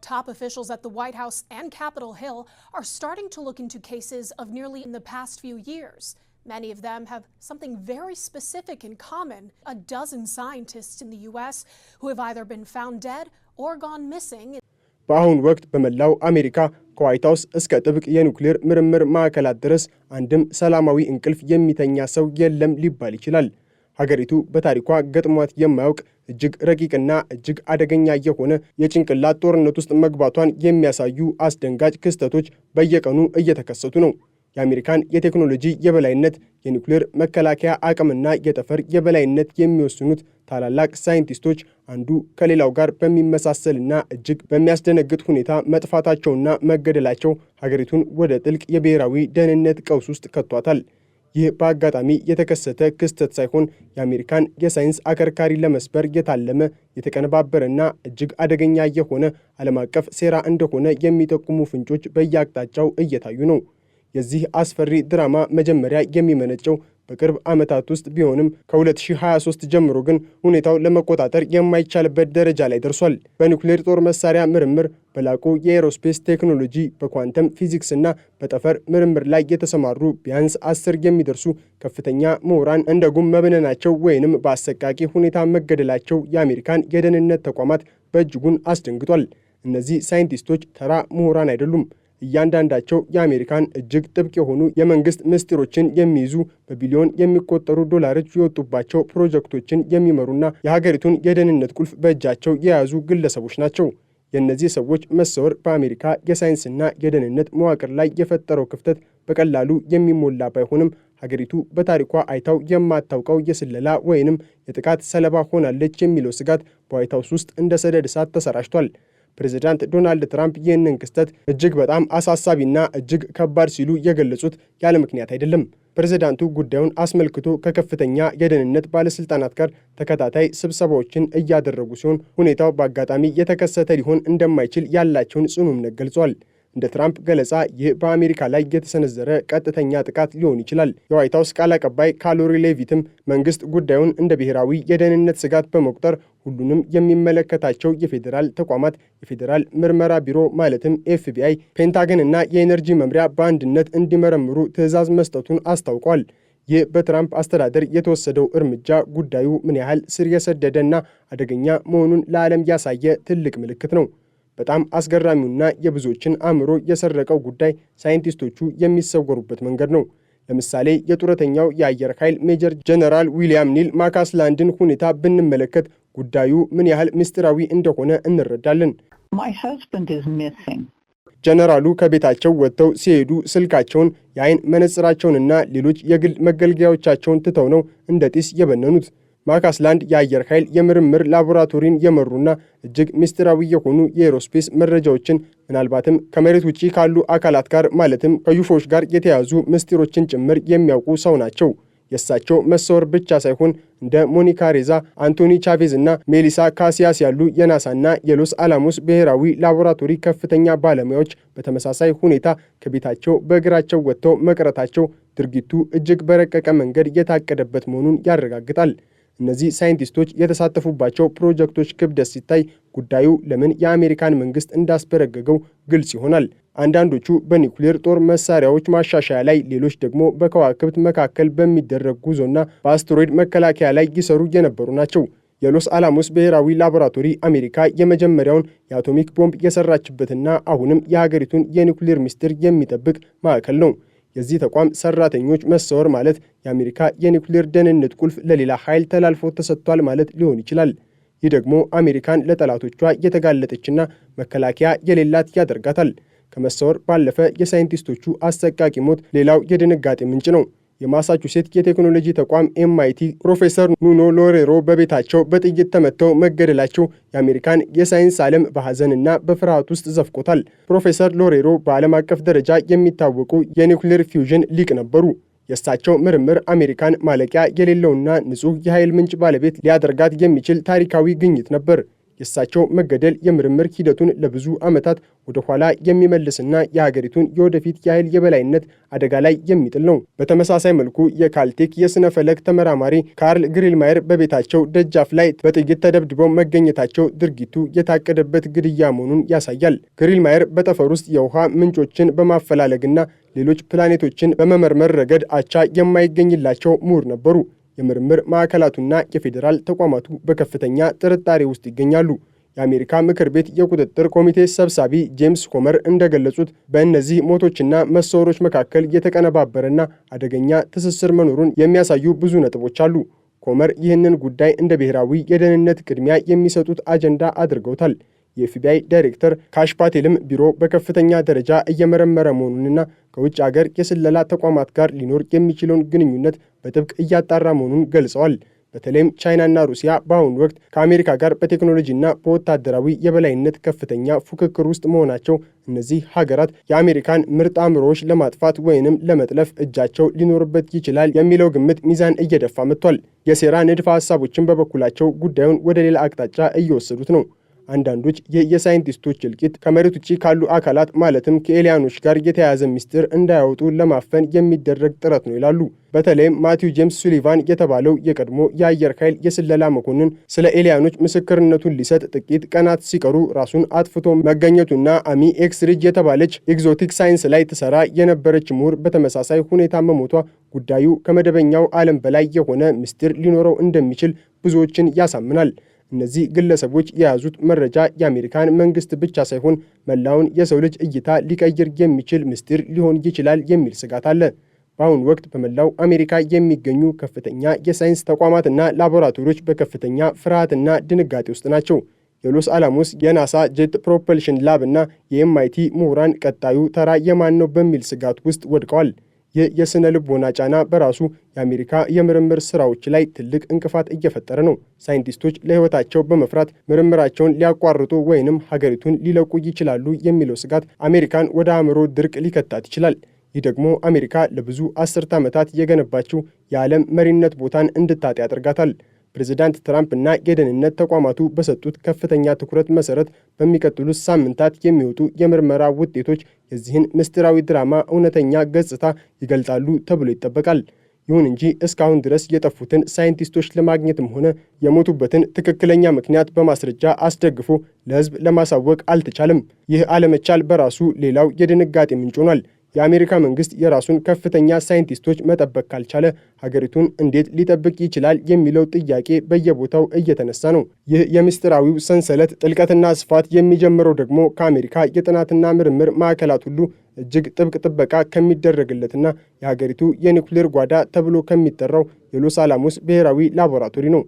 Top officials at the White House and Capitol Hill are starting to look into cases of nearly in the past few years. Many of them have something very specific in common. A dozen scientists in the U.S. who have either been found dead or gone missing. በአሁኑ ወቅት በመላው አሜሪካ ከዋይት ሃውስ እስከ ጥብቅ የኒውክሌር ምርምር ማዕከላት ድረስ አንድም ሰላማዊ እንቅልፍ የሚተኛ ሰው የለም ሊባል ይችላል። ሀገሪቱ በታሪኳ ገጥሟት የማያውቅ እጅግ ረቂቅና እጅግ አደገኛ የሆነ የጭንቅላት ጦርነት ውስጥ መግባቷን የሚያሳዩ አስደንጋጭ ክስተቶች በየቀኑ እየተከሰቱ ነው። የአሜሪካን የቴክኖሎጂ የበላይነት የኒውክሌር መከላከያ አቅምና የጠፈር የበላይነት የሚወስኑት ታላላቅ ሳይንቲስቶች አንዱ ከሌላው ጋር በሚመሳሰልና እጅግ በሚያስደነግጥ ሁኔታ መጥፋታቸውና መገደላቸው ሀገሪቱን ወደ ጥልቅ የብሔራዊ ደህንነት ቀውስ ውስጥ ከቷታል። ይህ በአጋጣሚ የተከሰተ ክስተት ሳይሆን የአሜሪካን የሳይንስ አከርካሪ ለመስበር የታለመ የተቀነባበረና እጅግ አደገኛ የሆነ ዓለም አቀፍ ሴራ እንደሆነ የሚጠቁሙ ፍንጮች በየአቅጣጫው እየታዩ ነው። የዚህ አስፈሪ ድራማ መጀመሪያ የሚመነጨው በቅርብ ዓመታት ውስጥ ቢሆንም ከ2023 ጀምሮ ግን ሁኔታው ለመቆጣጠር የማይቻልበት ደረጃ ላይ ደርሷል። በኒውክሌር ጦር መሳሪያ ምርምር፣ በላቁ የኤሮስፔስ ቴክኖሎጂ፣ በኳንተም ፊዚክስ እና በጠፈር ምርምር ላይ የተሰማሩ ቢያንስ 10 የሚደርሱ ከፍተኛ ምሁራን እንደ ጉም መብነናቸው ወይንም በአሰቃቂ ሁኔታ መገደላቸው የአሜሪካን የደህንነት ተቋማት በእጅጉን አስደንግጧል። እነዚህ ሳይንቲስቶች ተራ ምሁራን አይደሉም። እያንዳንዳቸው የአሜሪካን እጅግ ጥብቅ የሆኑ የመንግስት ምስጢሮችን የሚይዙ በቢሊዮን የሚቆጠሩ ዶላሮች የወጡባቸው ፕሮጀክቶችን የሚመሩና የሀገሪቱን የደህንነት ቁልፍ በእጃቸው የያዙ ግለሰቦች ናቸው። የእነዚህ ሰዎች መሰወር በአሜሪካ የሳይንስና የደህንነት መዋቅር ላይ የፈጠረው ክፍተት በቀላሉ የሚሞላ ባይሆንም ሀገሪቱ በታሪኳ አይታው የማታውቀው የስለላ ወይንም የጥቃት ሰለባ ሆናለች የሚለው ስጋት በዋይት ሃውስ ውስጥ እንደ ሰደድ እሳት ተሰራጭቷል። ፕሬዚዳንት ዶናልድ ትራምፕ ይህንን ክስተት እጅግ በጣም አሳሳቢና እጅግ ከባድ ሲሉ የገለጹት ያለ ምክንያት አይደለም። ፕሬዚዳንቱ ጉዳዩን አስመልክቶ ከከፍተኛ የደህንነት ባለስልጣናት ጋር ተከታታይ ስብሰባዎችን እያደረጉ ሲሆን ሁኔታው በአጋጣሚ የተከሰተ ሊሆን እንደማይችል ያላቸውን ጽኑ እምነት ገልጸዋል። እንደ ትራምፕ ገለጻ ይህ በአሜሪካ ላይ የተሰነዘረ ቀጥተኛ ጥቃት ሊሆን ይችላል። የዋይት ሃውስ ቃል አቀባይ ካሎሪ ሌቪትም መንግስት ጉዳዩን እንደ ብሔራዊ የደህንነት ስጋት በመቁጠር ሁሉንም የሚመለከታቸው የፌዴራል ተቋማት፣ የፌዴራል ምርመራ ቢሮ ማለትም ኤፍቢአይ፣ ፔንታገን እና የኤነርጂ መምሪያ በአንድነት እንዲመረምሩ ትዕዛዝ መስጠቱን አስታውቋል። ይህ በትራምፕ አስተዳደር የተወሰደው እርምጃ ጉዳዩ ምን ያህል ስር የሰደደና አደገኛ መሆኑን ለዓለም ያሳየ ትልቅ ምልክት ነው። በጣም አስገራሚውና የብዙዎችን አእምሮ የሰረቀው ጉዳይ ሳይንቲስቶቹ የሚሰወሩበት መንገድ ነው። ለምሳሌ የጡረተኛው የአየር ኃይል ሜጀር ጀነራል ዊሊያም ኒል ማካስላንድን ሁኔታ ብንመለከት ጉዳዩ ምን ያህል ምስጢራዊ እንደሆነ እንረዳለን። ጀነራሉ ከቤታቸው ወጥተው ሲሄዱ ስልካቸውን፣ የአይን መነጽራቸውንና ሌሎች የግል መገልገያዎቻቸውን ትተው ነው እንደ ጢስ የበነኑት። ማካስላንድ የአየር ኃይል የምርምር ላቦራቶሪን የመሩና እጅግ ምስጢራዊ የሆኑ የኤሮስፔስ መረጃዎችን ምናልባትም ከመሬት ውጪ ካሉ አካላት ጋር ማለትም ከዩፎች ጋር የተያዙ ምስጢሮችን ጭምር የሚያውቁ ሰው ናቸው። የእሳቸው መሰወር ብቻ ሳይሆን እንደ ሞኒካ ሬዛ፣ አንቶኒ ቻቬዝ እና ሜሊሳ ካሲያስ ያሉ የናሳና የሎስ አላሞስ ብሔራዊ ላቦራቶሪ ከፍተኛ ባለሙያዎች በተመሳሳይ ሁኔታ ከቤታቸው በእግራቸው ወጥተው መቅረታቸው ድርጊቱ እጅግ በረቀቀ መንገድ የታቀደበት መሆኑን ያረጋግጣል። እነዚህ ሳይንቲስቶች የተሳተፉባቸው ፕሮጀክቶች ክብደት ሲታይ ጉዳዩ ለምን የአሜሪካን መንግስት እንዳስበረገገው ግልጽ ይሆናል። አንዳንዶቹ በኒውክሌር ጦር መሳሪያዎች ማሻሻያ ላይ፣ ሌሎች ደግሞ በከዋክብት መካከል በሚደረግ ጉዞና በአስትሮይድ መከላከያ ላይ ይሰሩ የነበሩ ናቸው። የሎስ አላሞስ ብሔራዊ ላቦራቶሪ አሜሪካ የመጀመሪያውን የአቶሚክ ቦምብ የሰራችበትና አሁንም የሀገሪቱን የኒውክሌር ምስጢር የሚጠብቅ ማዕከል ነው። የዚህ ተቋም ሰራተኞች መሰወር ማለት የአሜሪካ የኒውክሌር ደህንነት ቁልፍ ለሌላ ኃይል ተላልፎ ተሰጥቷል ማለት ሊሆን ይችላል። ይህ ደግሞ አሜሪካን ለጠላቶቿ የተጋለጠችና መከላከያ የሌላት ያደርጋታል። ከመሰወር ባለፈ የሳይንቲስቶቹ አሰቃቂ ሞት ሌላው የድንጋጤ ምንጭ ነው። የማሳቹሴት የቴክኖሎጂ ተቋም ኤምአይቲ ፕሮፌሰር ኑኖ ሎሬሮ በቤታቸው በጥይት ተመተው መገደላቸው የአሜሪካን የሳይንስ ዓለም በሐዘንና በፍርሃት ውስጥ ዘፍቆታል። ፕሮፌሰር ሎሬሮ በዓለም አቀፍ ደረጃ የሚታወቁ የኒውክሌር ፊውዥን ሊቅ ነበሩ። የእሳቸው ምርምር አሜሪካን ማለቂያ የሌለውና ንጹሕ የኃይል ምንጭ ባለቤት ሊያደርጋት የሚችል ታሪካዊ ግኝት ነበር። የእሳቸው መገደል የምርምር ሂደቱን ለብዙ ዓመታት ወደ ኋላ የሚመልስና የሀገሪቱን የወደፊት የኃይል የበላይነት አደጋ ላይ የሚጥል ነው። በተመሳሳይ መልኩ የካልቴክ የሥነ ፈለክ ተመራማሪ ካርል ግሪልማየር በቤታቸው ደጃፍ ላይ በጥይት ተደብድበው መገኘታቸው ድርጊቱ የታቀደበት ግድያ መሆኑን ያሳያል። ግሪልማየር በጠፈር ውስጥ የውሃ ምንጮችን በማፈላለግና ሌሎች ፕላኔቶችን በመመርመር ረገድ አቻ የማይገኝላቸው ምሁር ነበሩ። የምርምር ማዕከላቱና የፌዴራል ተቋማቱ በከፍተኛ ጥርጣሬ ውስጥ ይገኛሉ። የአሜሪካ ምክር ቤት የቁጥጥር ኮሚቴ ሰብሳቢ ጄምስ ኮመር እንደገለጹት በእነዚህ ሞቶችና መሰወሮች መካከል የተቀነባበረና አደገኛ ትስስር መኖሩን የሚያሳዩ ብዙ ነጥቦች አሉ። ኮመር ይህንን ጉዳይ እንደ ብሔራዊ የደህንነት ቅድሚያ የሚሰጡት አጀንዳ አድርገውታል። የኤፍቢአይ ዳይሬክተር ካሽ ፓቴልም ቢሮ በከፍተኛ ደረጃ እየመረመረ መሆኑንና ከውጭ አገር የስለላ ተቋማት ጋር ሊኖር የሚችለውን ግንኙነት በጥብቅ እያጣራ መሆኑን ገልጸዋል። በተለይም ቻይናና ሩሲያ በአሁኑ ወቅት ከአሜሪካ ጋር በቴክኖሎጂና በወታደራዊ የበላይነት ከፍተኛ ፉክክር ውስጥ መሆናቸው እነዚህ ሀገራት የአሜሪካን ምርጥ አእምሮዎች ለማጥፋት ወይንም ለመጥለፍ እጃቸው ሊኖርበት ይችላል የሚለው ግምት ሚዛን እየደፋ መጥቷል። የሴራ ንድፈ ሀሳቦችን በበኩላቸው ጉዳዩን ወደ ሌላ አቅጣጫ እየወሰዱት ነው። አንዳንዶች ይህ የሳይንቲስቶች እልቂት ከመሬት ውጭ ካሉ አካላት ማለትም ከኤሊያኖች ጋር የተያያዘ ምስጢር እንዳያወጡ ለማፈን የሚደረግ ጥረት ነው ይላሉ። በተለይም ማቲው ጄምስ ሱሊቫን የተባለው የቀድሞ የአየር ኃይል የስለላ መኮንን ስለ ኤሊያኖች ምስክርነቱን ሊሰጥ ጥቂት ቀናት ሲቀሩ ራሱን አጥፍቶ መገኘቱና አሚ ኤክስሪጅ የተባለች ኤግዞቲክ ሳይንስ ላይ ትሰራ የነበረች ምሁር በተመሳሳይ ሁኔታ መሞቷ ጉዳዩ ከመደበኛው ዓለም በላይ የሆነ ምስጢር ሊኖረው እንደሚችል ብዙዎችን ያሳምናል። እነዚህ ግለሰቦች የያዙት መረጃ የአሜሪካን መንግስት ብቻ ሳይሆን መላውን የሰው ልጅ እይታ ሊቀይር የሚችል ምስጢር ሊሆን ይችላል የሚል ስጋት አለ። በአሁኑ ወቅት በመላው አሜሪካ የሚገኙ ከፍተኛ የሳይንስ ተቋማትና ላቦራቶሪዎች በከፍተኛ ፍርሃትና ድንጋጤ ውስጥ ናቸው። የሎስ አላሞስ የናሳ ጄት ፕሮፐልሽን ላብ እና የኤምአይቲ ምሁራን ቀጣዩ ተራ የማን ነው በሚል ስጋት ውስጥ ወድቀዋል። ይህ የሥነ ልቦና ጫና በራሱ የአሜሪካ የምርምር ሥራዎች ላይ ትልቅ እንቅፋት እየፈጠረ ነው። ሳይንቲስቶች ለሕይወታቸው በመፍራት ምርምራቸውን ሊያቋርጡ ወይንም ሀገሪቱን ሊለቁ ይችላሉ የሚለው ስጋት አሜሪካን ወደ አእምሮ ድርቅ ሊከታት ይችላል። ይህ ደግሞ አሜሪካ ለብዙ አስርተ ዓመታት የገነባችው የዓለም መሪነት ቦታን እንድታጣ ያደርጋታል። ፕሬዚዳንት ትራምፕ እና የደህንነት ተቋማቱ በሰጡት ከፍተኛ ትኩረት መሰረት በሚቀጥሉት ሳምንታት የሚወጡ የምርመራ ውጤቶች የዚህን ምስጢራዊ ድራማ እውነተኛ ገጽታ ይገልጻሉ ተብሎ ይጠበቃል። ይሁን እንጂ እስካሁን ድረስ የጠፉትን ሳይንቲስቶች ለማግኘትም ሆነ የሞቱበትን ትክክለኛ ምክንያት በማስረጃ አስደግፎ ለሕዝብ ለማሳወቅ አልተቻለም። ይህ አለመቻል በራሱ ሌላው የድንጋጤ ምንጭ ሆኗል። የአሜሪካ መንግስት የራሱን ከፍተኛ ሳይንቲስቶች መጠበቅ ካልቻለ ሀገሪቱን እንዴት ሊጠብቅ ይችላል የሚለው ጥያቄ በየቦታው እየተነሳ ነው። ይህ የምስጢራዊው ሰንሰለት ጥልቀትና ስፋት የሚጀምረው ደግሞ ከአሜሪካ የጥናትና ምርምር ማዕከላት ሁሉ እጅግ ጥብቅ ጥበቃ ከሚደረግለትና የሀገሪቱ የኒውክሌር ጓዳ ተብሎ ከሚጠራው የሎስ አላሞስ ብሔራዊ ላቦራቶሪ ነው።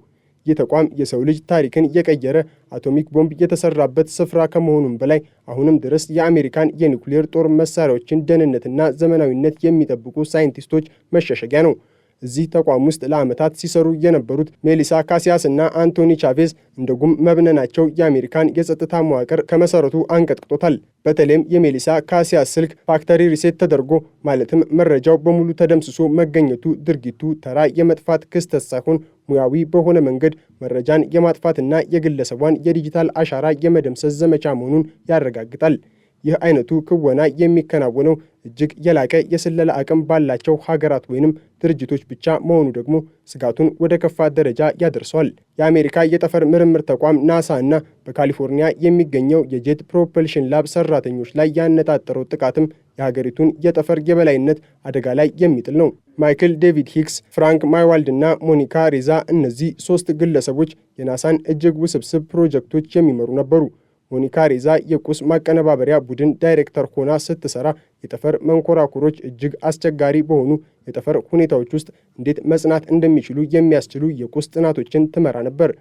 ይህ ተቋም የሰው ልጅ ታሪክን የቀየረ አቶሚክ ቦምብ የተሰራበት ስፍራ ከመሆኑም በላይ አሁንም ድረስ የአሜሪካን የኒውክሌር ጦር መሳሪያዎችን ደህንነትና ዘመናዊነት የሚጠብቁ ሳይንቲስቶች መሸሸጊያ ነው። እዚህ ተቋም ውስጥ ለዓመታት ሲሰሩ የነበሩት ሜሊሳ ካሲያስ እና አንቶኒ ቻቬዝ እንደ ጉም መብነናቸው የአሜሪካን የጸጥታ መዋቅር ከመሰረቱ አንቀጥቅጦታል። በተለይም የሜሊሳ ካሲያስ ስልክ ፋክተሪ ሪሴት ተደርጎ ማለትም መረጃው በሙሉ ተደምስሶ መገኘቱ ድርጊቱ ተራ የመጥፋት ክስተት ሳይሆን ሙያዊ በሆነ መንገድ መረጃን የማጥፋትና የግለሰቧን የዲጂታል አሻራ የመደምሰስ ዘመቻ መሆኑን ያረጋግጣል። ይህ አይነቱ ክወና የሚከናወነው እጅግ የላቀ የስለላ አቅም ባላቸው ሀገራት ወይንም ድርጅቶች ብቻ መሆኑ ደግሞ ስጋቱን ወደ ከፋ ደረጃ ያደርሰዋል። የአሜሪካ የጠፈር ምርምር ተቋም ናሳ እና በካሊፎርኒያ የሚገኘው የጄት ፕሮፐልሽን ላብ ሰራተኞች ላይ ያነጣጠረው ጥቃትም የሀገሪቱን የጠፈር የበላይነት አደጋ ላይ የሚጥል ነው። ማይክል ዴቪድ ሂክስ፣ ፍራንክ ማይዋልድ እና ሞኒካ ሬዛ እነዚህ ሶስት ግለሰቦች የናሳን እጅግ ውስብስብ ፕሮጀክቶች የሚመሩ ነበሩ። ሞኒካ ሬዛ የቁስ ማቀነባበሪያ ቡድን ዳይሬክተር ሆና ስትሰራ የጠፈር መንኮራኩሮች እጅግ አስቸጋሪ በሆኑ የጠፈር ሁኔታዎች ውስጥ እንዴት መጽናት እንደሚችሉ የሚያስችሉ የቁስ ጥናቶችን ትመራ ነበር።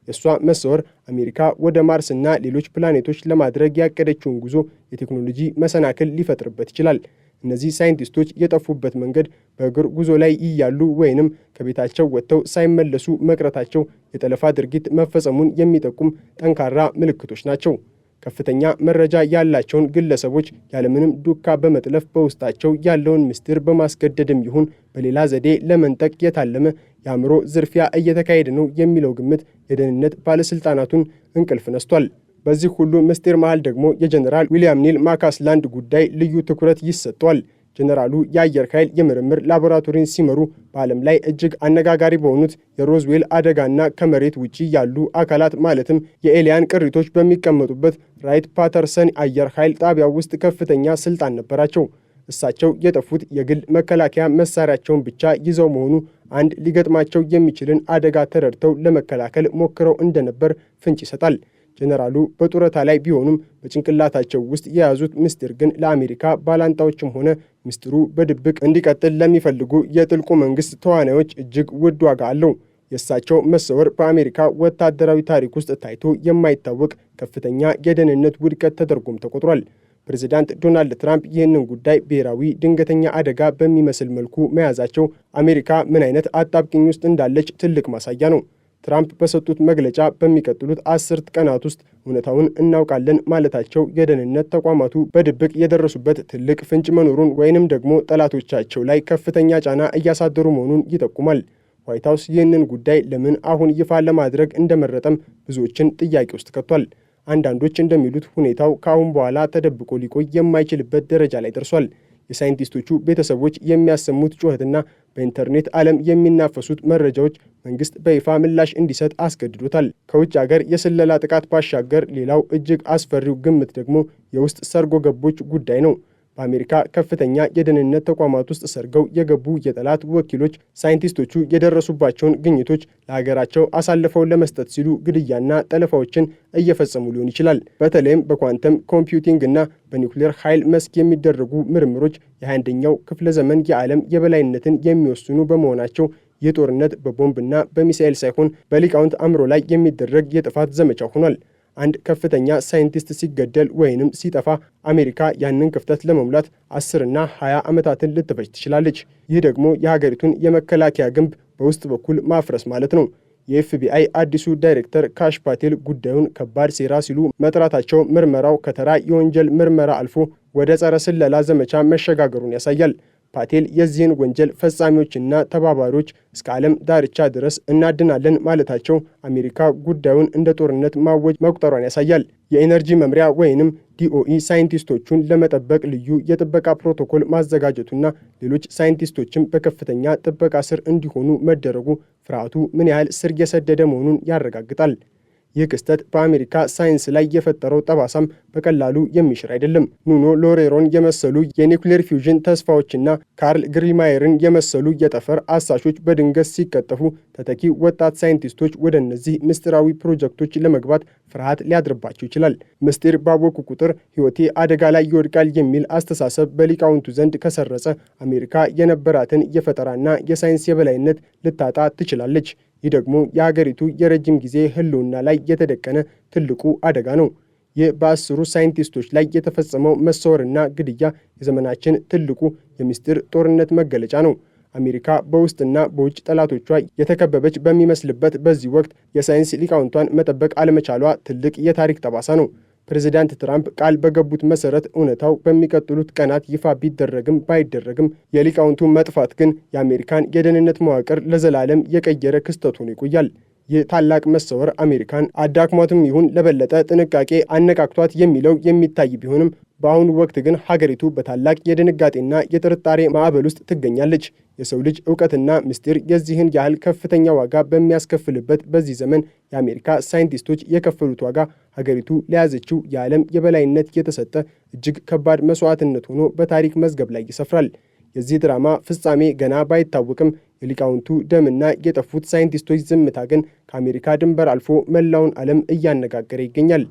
የእሷ መሰወር አሜሪካ ወደ ማርስ እና ሌሎች ፕላኔቶች ለማድረግ ያቀደችውን ጉዞ የቴክኖሎጂ መሰናክል ሊፈጥርበት ይችላል። እነዚህ ሳይንቲስቶች የጠፉበት መንገድ በእግር ጉዞ ላይ እያሉ ወይንም ከቤታቸው ወጥተው ሳይመለሱ መቅረታቸው የጠለፋ ድርጊት መፈጸሙን የሚጠቁም ጠንካራ ምልክቶች ናቸው። ከፍተኛ መረጃ ያላቸውን ግለሰቦች ያለምንም ዱካ በመጥለፍ በውስጣቸው ያለውን ምስጢር በማስገደድም ይሁን በሌላ ዘዴ ለመንጠቅ የታለመ የአእምሮ ዝርፊያ እየተካሄደ ነው የሚለው ግምት የደህንነት ባለስልጣናቱን እንቅልፍ ነስቷል። በዚህ ሁሉ ምስጢር መሃል ደግሞ የጀነራል ዊሊያም ኒል ማካስላንድ ጉዳይ ልዩ ትኩረት ይሰጠዋል። ጀነራሉ የአየር ኃይል የምርምር ላቦራቶሪን ሲመሩ በዓለም ላይ እጅግ አነጋጋሪ በሆኑት የሮዝዌል አደጋና ከመሬት ውጪ ያሉ አካላት ማለትም የኤሊያን ቅሪቶች በሚቀመጡበት ራይት ፓተርሰን አየር ኃይል ጣቢያ ውስጥ ከፍተኛ ስልጣን ነበራቸው። እሳቸው የጠፉት የግል መከላከያ መሳሪያቸውን ብቻ ይዘው መሆኑ አንድ ሊገጥማቸው የሚችልን አደጋ ተረድተው ለመከላከል ሞክረው እንደነበር ፍንጭ ይሰጣል። ጀነራሉ በጡረታ ላይ ቢሆኑም በጭንቅላታቸው ውስጥ የያዙት ምስጢር ግን ለአሜሪካ ባላንጣዎችም ሆነ ምስጢሩ በድብቅ እንዲቀጥል ለሚፈልጉ የጥልቁ መንግስት ተዋናዮች እጅግ ውድ ዋጋ አለው። የእሳቸው መሰወር በአሜሪካ ወታደራዊ ታሪክ ውስጥ ታይቶ የማይታወቅ ከፍተኛ የደህንነት ውድቀት ተደርጎም ተቆጥሯል። ፕሬዚዳንት ዶናልድ ትራምፕ ይህንን ጉዳይ ብሔራዊ ድንገተኛ አደጋ በሚመስል መልኩ መያዛቸው አሜሪካ ምን አይነት አጣብቂኝ ውስጥ እንዳለች ትልቅ ማሳያ ነው። ትራምፕ በሰጡት መግለጫ በሚቀጥሉት 10 ቀናት ውስጥ እውነታውን እናውቃለን ማለታቸው የደህንነት ተቋማቱ በድብቅ የደረሱበት ትልቅ ፍንጭ መኖሩን ወይንም ደግሞ ጠላቶቻቸው ላይ ከፍተኛ ጫና እያሳደሩ መሆኑን ይጠቁማል። ዋይት ሀውስ ይህንን ጉዳይ ለምን አሁን ይፋ ለማድረግ እንደመረጠም ብዙዎችን ጥያቄ ውስጥ ከቷል። አንዳንዶች እንደሚሉት ሁኔታው ከአሁን በኋላ ተደብቆ ሊቆይ የማይችልበት ደረጃ ላይ ደርሷል። የሳይንቲስቶቹ ቤተሰቦች የሚያሰሙት ጩኸትና በኢንተርኔት ዓለም የሚናፈሱት መረጃዎች መንግስት በይፋ ምላሽ እንዲሰጥ አስገድዶታል። ከውጭ ሀገር የስለላ ጥቃት ባሻገር ሌላው እጅግ አስፈሪው ግምት ደግሞ የውስጥ ሰርጎ ገቦች ጉዳይ ነው። በአሜሪካ ከፍተኛ የደህንነት ተቋማት ውስጥ ሰርገው የገቡ የጠላት ወኪሎች ሳይንቲስቶቹ የደረሱባቸውን ግኝቶች ለሀገራቸው አሳልፈው ለመስጠት ሲሉ ግድያና ጠለፋዎችን እየፈጸሙ ሊሆን ይችላል። በተለይም በኳንተም ኮምፒውቲንግ እና በኒውክሌር ኃይል መስክ የሚደረጉ ምርምሮች የ21ኛው ክፍለ ዘመን የዓለም የበላይነትን የሚወስኑ በመሆናቸው ይህ ጦርነት በቦምብና በሚሳኤል ሳይሆን በሊቃውንት አእምሮ ላይ የሚደረግ የጥፋት ዘመቻ ሆኗል። አንድ ከፍተኛ ሳይንቲስት ሲገደል ወይንም ሲጠፋ አሜሪካ ያንን ክፍተት ለመሙላት 10 እና 20 ዓመታትን ልትፈጅ ትችላለች። ይህ ደግሞ የሀገሪቱን የመከላከያ ግንብ በውስጥ በኩል ማፍረስ ማለት ነው። የኤፍቢአይ አዲሱ ዳይሬክተር ካሽ ፓቴል ጉዳዩን ከባድ ሴራ ሲሉ መጥራታቸው ምርመራው ከተራ የወንጀል ምርመራ አልፎ ወደ ጸረ ስለላ ዘመቻ መሸጋገሩን ያሳያል። ፓቴል የዚህን ወንጀል ፈጻሚዎችና ተባባሪዎች እስከ ዓለም ዳርቻ ድረስ እናድናለን ማለታቸው አሜሪካ ጉዳዩን እንደ ጦርነት ማወጅ መቁጠሯን ያሳያል። የኢነርጂ መምሪያ ወይንም ዲኦኢ ሳይንቲስቶቹን ለመጠበቅ ልዩ የጥበቃ ፕሮቶኮል ማዘጋጀቱና ሌሎች ሳይንቲስቶችም በከፍተኛ ጥበቃ ስር እንዲሆኑ መደረጉ ፍርሃቱ ምን ያህል ስር የሰደደ መሆኑን ያረጋግጣል። ይህ ክስተት በአሜሪካ ሳይንስ ላይ የፈጠረው ጠባሳም በቀላሉ የሚሽር አይደለም። ኑኖ ሎሬሮን የመሰሉ የኒውክሌር ፊውዥን ተስፋዎችና ካርል ግሪማየርን የመሰሉ የጠፈር አሳሾች በድንገት ሲቀጠፉ ተተኪ ወጣት ሳይንቲስቶች ወደ እነዚህ ምስጢራዊ ፕሮጀክቶች ለመግባት ፍርሃት ሊያድርባቸው ይችላል። ምስጢር ባወቁ ቁጥር ሕይወቴ አደጋ ላይ ይወድቃል የሚል አስተሳሰብ በሊቃውንቱ ዘንድ ከሰረጸ አሜሪካ የነበራትን የፈጠራና የሳይንስ የበላይነት ልታጣ ትችላለች። ይህ ደግሞ የሀገሪቱ የረጅም ጊዜ ህልውና ላይ የተደቀነ ትልቁ አደጋ ነው። ይህ በ10 ሳይንቲስቶች ላይ የተፈጸመው መሰወርና ግድያ የዘመናችን ትልቁ የምስጢር ጦርነት መገለጫ ነው። አሜሪካ በውስጥና በውጭ ጠላቶቿ የተከበበች በሚመስልበት በዚህ ወቅት የሳይንስ ሊቃውንቷን መጠበቅ አለመቻሏ ትልቅ የታሪክ ጠባሳ ነው። ፕሬዚዳንት ትራምፕ ቃል በገቡት መሰረት እውነታው በሚቀጥሉት ቀናት ይፋ ቢደረግም ባይደረግም የሊቃውንቱ መጥፋት ግን የአሜሪካን የደህንነት መዋቅር ለዘላለም የቀየረ ክስተት ሆኖ ይቆያል። ይህ ታላቅ መሰወር አሜሪካን አዳክሟትም ይሁን ለበለጠ ጥንቃቄ አነቃቅቷት የሚለው የሚታይ ቢሆንም በአሁኑ ወቅት ግን ሀገሪቱ በታላቅ የድንጋጤና የጥርጣሬ ማዕበል ውስጥ ትገኛለች። የሰው ልጅ ዕውቀትና ምስጢር የዚህን ያህል ከፍተኛ ዋጋ በሚያስከፍልበት በዚህ ዘመን የአሜሪካ ሳይንቲስቶች የከፈሉት ዋጋ ሀገሪቱ ለያዘችው የዓለም የበላይነት የተሰጠ እጅግ ከባድ መስዋዕትነት ሆኖ በታሪክ መዝገብ ላይ ይሰፍራል። የዚህ ድራማ ፍጻሜ ገና ባይታወቅም የሊቃውንቱ ደምና የጠፉት ሳይንቲስቶች ዝምታ ግን ከአሜሪካ ድንበር አልፎ መላውን ዓለም እያነጋገረ ይገኛል።